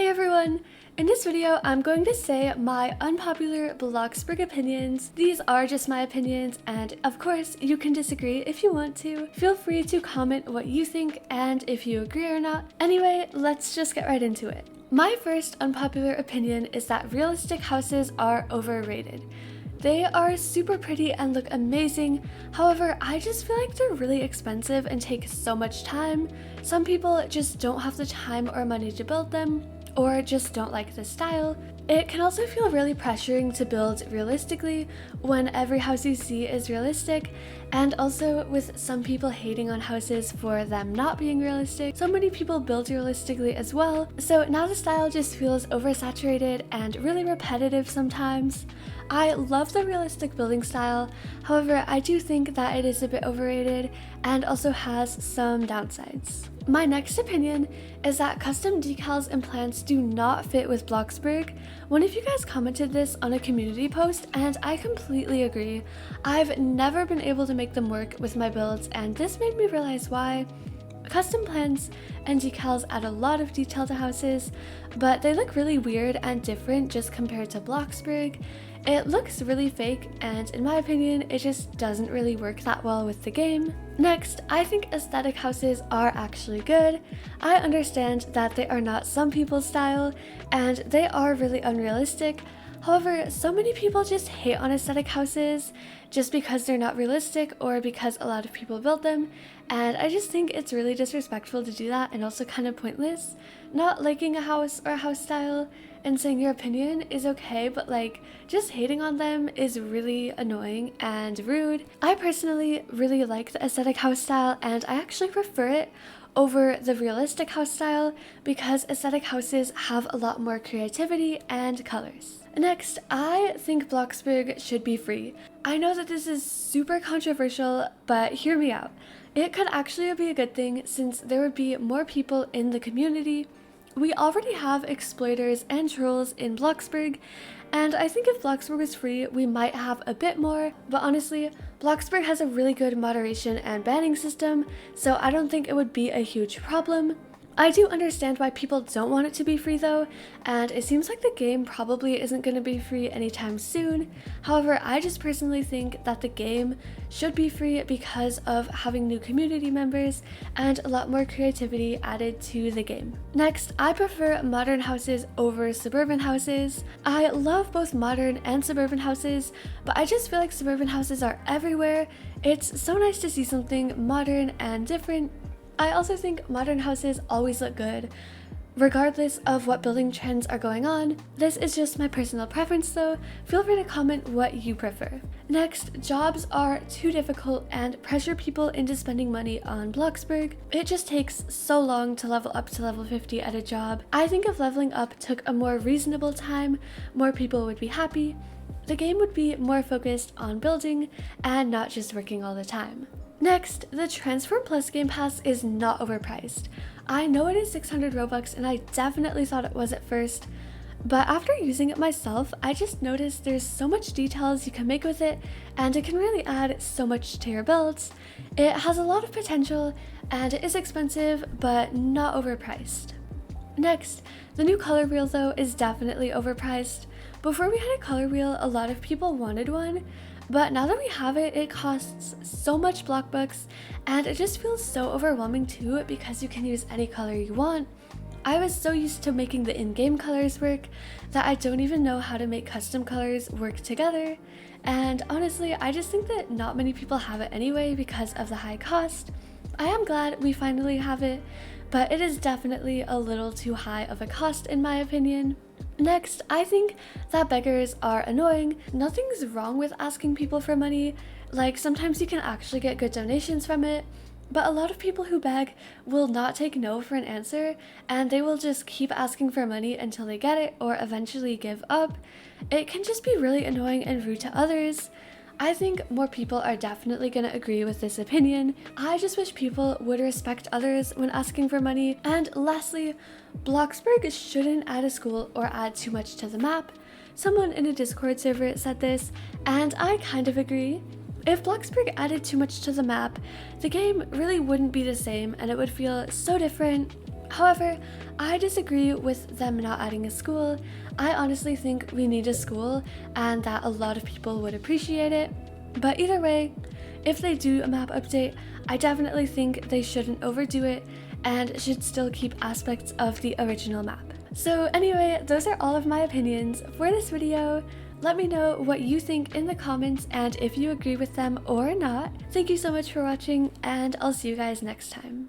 Hey everyone! In this video, I'm going to say my unpopular Bloxburg opinions. These are just my opinions, and of course, you can disagree if you want to. Feel free to comment what you think and if you agree or not. Anyway, let's just get right into it. My first unpopular opinion is that realistic houses are overrated. They are super pretty and look amazing, however, I just feel like they're really expensive and take so much time. Some people just don't have the time or money to build them, or just don't like the style. It can also feel really pressuring to build realistically when every house you see is realistic, and also with some people hating on houses for them not being realistic. So many people build realistically as well, so now the style just feels oversaturated and really repetitive sometimes. I love the realistic building style, however I do think that it is a bit overrated and also has some downsides. My next opinion is that custom decals and plants do not fit with Bloxburg. One of you guys commented this on a community post and I completely agree. I've never been able to make them work with my builds, and this made me realize why. Custom plants and decals add a lot of detail to houses, but they look really weird and different just compared to Bloxburg. It looks really fake, and in my opinion, it just doesn't really work that well with the game. Next, I think aesthetic houses are actually good. I understand that they are not some people's style, and they are really unrealistic. However, so many people just hate on aesthetic houses just because they're not realistic or because a lot of people build them, and I just think it's really disrespectful to do that and also kind of pointless. Not liking a house or a house style and saying your opinion is okay, but like just hating on them is really annoying and rude. I personally really like the aesthetic house style, and I actually prefer it over the realistic house style because aesthetic houses have a lot more creativity and colors. Next, I think Bloxburg should be free. I know that this is super controversial, but hear me out. It could actually be a good thing since there would be more people in the community. We already have exploiters and trolls in Bloxburg, and I think if Bloxburg was free, we might have a bit more, but honestly, Bloxburg has a really good moderation and banning system, so I don't think it would be a huge problem. I do understand why people don't want it to be free though, and it seems like the game probably isn't going to be free anytime soon. However, I just personally think that the game should be free because of having new community members and a lot more creativity added to the game. Next, I prefer modern houses over suburban houses. I love both modern and suburban houses, but I just feel like suburban houses are everywhere. It's so nice to see something modern and different. I also think modern houses always look good, regardless of what building trends are going on. This is just my personal preference though. Feel free to comment what you prefer. Next, jobs are too difficult and pressure people into spending money on Bloxburg. It just takes so long to level up to level 50 at a job. I think if leveling up took a more reasonable time, more people would be happy. The game would be more focused on building and not just working all the time. Next, the Transform Plus Game Pass is not overpriced. I know it is 600 Robux and I definitely thought it was at first, but after using it myself, I just noticed there's so much details you can make with it, and it can really add so much to your builds. It has a lot of potential and it is expensive, but not overpriced. Next, the new color wheel though is definitely overpriced. Before we had a color wheel, a lot of people wanted one, but now that we have it, it costs so much block bucks, and it just feels so overwhelming too because you can use any color you want. I was so used to making the in-game colors work that I don't even know how to make custom colors work together, and honestly, I just think that not many people have it anyway because of the high cost. I am glad we finally have it, but it is definitely a little too high of a cost in my opinion. Next, I think that beggars are annoying. Nothing's wrong with asking people for money, like sometimes you can actually get good donations from it, but a lot of people who beg will not take no for an answer, and they will just keep asking for money until they get it or eventually give up. It can just be really annoying and rude to others. I think more people are definitely going to agree with this opinion. I just wish people would respect others when asking for money. And lastly, Bloxburg shouldn't add a school or add too much to the map. Someone in a Discord server said this, and I kind of agree. If Bloxburg added too much to the map, the game really wouldn't be the same and it would feel so different. However, I disagree with them not adding a school. I honestly think we need a school and that a lot of people would appreciate it. But either way, if they do a map update, I definitely think they shouldn't overdo it and should still keep aspects of the original map. So anyway, those are all of my opinions for this video. Let me know what you think in the comments and if you agree with them or not. Thank you so much for watching, and I'll see you guys next time.